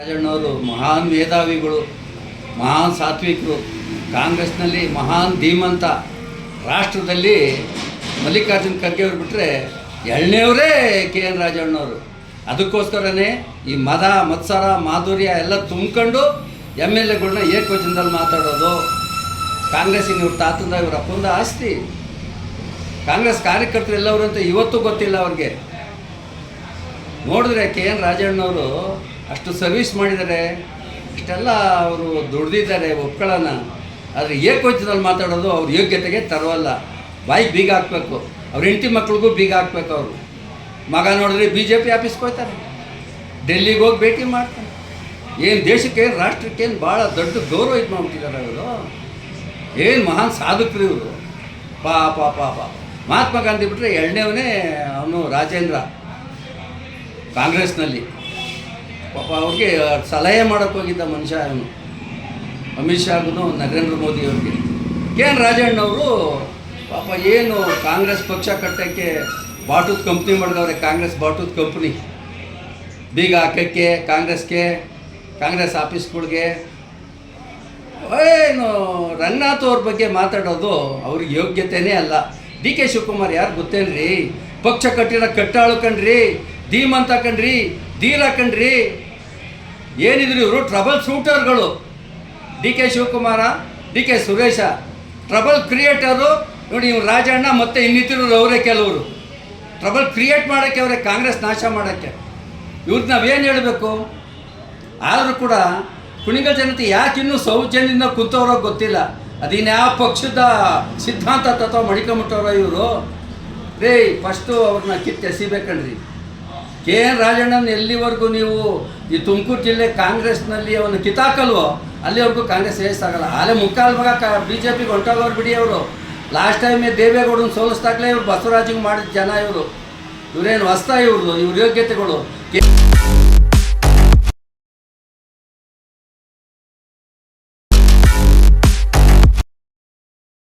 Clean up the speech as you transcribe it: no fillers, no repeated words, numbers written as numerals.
ರಾಜಣ್ಣವರು ಮಹಾನ್ ಮೇಧಾವಿಗಳು, ಮಹಾನ್ ಸಾತ್ವಿಕರು, ಕಾಂಗ್ರೆಸ್ನಲ್ಲಿ ಮಹಾನ್ ಧೀಮಂತ. ರಾಷ್ಟ್ರದಲ್ಲಿ ಮಲ್ಲಿಕಾರ್ಜುನ್ ಖರ್ಗೆ ಅವರು ಬಿಟ್ಟರೆ ಎರಡನೇವರೇ ಕೆ ಎನ್ ರಾಜಣ್ಣವರು. ಅದಕ್ಕೋಸ್ಕರನೇ ಈ ಮದ ಮತ್ಸರ ಮಾಧುರ್ಯ ಎಲ್ಲ ತುಂಬ್ಕೊಂಡು ಎಮ್ ಎಲ್ ಎಗಳನ್ನ ಏಕವಚನದಲ್ಲಿ ಮಾತಾಡೋದು. ಕಾಂಗ್ರೆಸ್ಸಿನ ಇವ್ರ ತಾತಂದ ಇವ್ರ ಅಪ್ಪಂದ ಆಸ್ತಿ. ಕಾಂಗ್ರೆಸ್ ಕಾರ್ಯಕರ್ತರು ಎಲ್ಲವರು ಅಂತ ಇವತ್ತು ಗೊತ್ತಿಲ್ಲ ಅವ್ರಿಗೆ. ನೋಡಿದ್ರೆ ಕೆ ಎನ್ ರಾಜಣ್ಣವರು ಅಷ್ಟು ಸರ್ವಿಸ್ ಮಾಡಿದ್ದಾರೆ, ಅಷ್ಟೆಲ್ಲ ಅವರು ದುಡ್ದಿದ್ದಾರೆ, ಒಪ್ಕೊಳ್ಳೋಣ. ಆದರೆ ಏಕವಚನದಲ್ಲಿ ಮಾತಾಡೋದು ಅವ್ರ ಯೋಗ್ಯತೆಗೆ ತರವಲ್ಲ. ಬಾಯಿಗೆ ಬೀಗ ಹಾಕಬೇಕು, ಅವ್ರ ಹೆಂಡತಿ ಮಕ್ಳಿಗೂ ಬೀಗ ಹಾಕ್ಬೇಕು. ಅವರು ಮಗ ನೋಡಿದ್ರೆ BJP ಆಫೀಸ್ಗೆ ಹೋಗ್ತಾರೆ, ಡೆಲ್ಲಿಗೆ ಹೋಗಿ ಭೇಟಿ ಮಾಡ್ತಾರೆ. ಏನು ದೇಶಕ್ಕೆ ರಾಷ್ಟ್ರಕ್ಕೇನು ಭಾಳ ದೊಡ್ಡ ಗೌರವ ಇದು ಮಾಡ್ಬಿಟ್ಟಿದ್ದಾರೆ ಅವರು. ಏನು ಮಹಾನ್ ಸಾಧಕರು ಇವರು. ಪಾಪ ಪಾಪ ಮಹಾತ್ಮ ಗಾಂಧಿ ಬಿಟ್ಟರೆ ಎರಡನೇವನೇ ಅವನು ರಾಜೇಂದ್ರ ಕಾಂಗ್ರೆಸ್ನಲ್ಲಿ. ಪಾಪ ಅವ್ರಿಗೆ ಸಲಹೆ ಮಾಡೋಕ್ಕೆ ಹೋಗಿದ್ದ ಮನುಷ್ಯ ಅವನು, ಅಮಿತ್ ಶಾಗೂ ನರೇಂದ್ರ ಮೋದಿ ಅವ್ರಿಗೆ. ಕೆ ಎನ್ ರಾಜಣ್ಣವರು ಪಾಪ ಏನು ಕಾಂಗ್ರೆಸ್ ಪಕ್ಷ ಕಟ್ಟೋಕ್ಕೆ ಬಾಟೂತ್ ಕಂಪ್ನಿ ಮಾಡಿದವ್ರೆ. ಕಾಂಗ್ರೆಸ್ ಬಾಟೂತ್ ಕಂಪ್ನಿ ಬೀಗ ಹಾಕೋಕ್ಕೆ ಕಾಂಗ್ರೆಸ್ಗೆ, ಕಾಂಗ್ರೆಸ್ ಆಫೀಸ್ಗಳಿಗೆ. ಏನು ರಂಗನಾಥ್ ಅವ್ರ ಬಗ್ಗೆ ಮಾತಾಡೋದು ಅವ್ರಿಗೆ ಯೋಗ್ಯತೆಯೇ ಅಲ್ಲ. ಡಿ ಕೆ ಶಿವಕುಮಾರ್ ಯಾರು ಗೊತ್ತೇನ್ರಿ? ಪಕ್ಷ ಕಟ್ಟಿರೋ ಕಟ್ಟಾಳು ಕಣ್ರಿ, ಧೀಮಂತ ಕಣ್ರಿ, ಧೀರ ಕಣ್ರಿ. ಏನಿದ್ರು ಇವರು ಟ್ರಬಲ್ ಶೂಟರ್ಗಳು. D K Shivakumar, D K Suresh trouble creator. ನೋಡಿ ಇವ್ರು ರಾಜಣ್ಣ ಮತ್ತು ಇನ್ನಿತರರು ಅವರೇ ಕೆಲವರು ಟ್ರಬಲ್ ಕ್ರಿಯೇಟ್ ಮಾಡೋಕ್ಕೆ, ಅವರೇ ಕಾಂಗ್ರೆಸ್ ನಾಶ ಮಾಡೋಕ್ಕೆ. ಇವ್ರಿಗೆ ನಾವೇನು ಹೇಳಬೇಕು? ಆದರೂ ಕೂಡ ಕುಣಿಗಲ್ ಜನತೆ ಯಾಕೆ ಇನ್ನೂ ಸೌಜನ್ಯದಿಂದ ಕುಂತವ್ರೋ ಗೊತ್ತಿಲ್ಲ. ಅದಿನ್ಯಾವ ಪಕ್ಷದ ಸಿದ್ಧಾಂತ ತತ್ವ ಮಡಿಕೊಂಬಿಟ್ಟವ್ರೋ ಇವರು. ರೇ ಫಸ್ಟು ಅವ್ರನ್ನ ಕಿತ್ತೆಸಿಬೇಕಣ್ರಿ. ಕೆ ಎನ್ ರಾಜಣ್ಣನ ಎಲ್ಲಿವರೆಗೂ ನೀವು ಈ ತುಮಕೂರು ಜಿಲ್ಲೆ ಕಾಂಗ್ರೆಸ್ನಲ್ಲಿ ಅವನು ಕಿತ್ತಾಕಲ್ವೋ ಅಲ್ಲಿವರೆಗೂ ಕಾಂಗ್ರೆಸ್ ಆಗಲ್ಲ. ಆಲೇ ಮುಕ್ಕಾಲು ಭಾಗ BJPಗೆ ಹೊಂಟೋಗೋರು ಬಿಡಿ. ಅವರು ಲಾಸ್ಟ್ ಟೈಮೇ ದೇವೇಗೌಡನ ಸೋಲಿಸ್ದಾಗಲೇ ಇವರು ಬಸವರಾಜಿಗೆ ಮಾಡಿದ ಜನ ಇವರು. ಇವರೇನು ಹೊಸ್ತಾ ಇವ್ರದ್ದು, ಇವ್ರ ಯೋಗ್ಯತೆಗಳು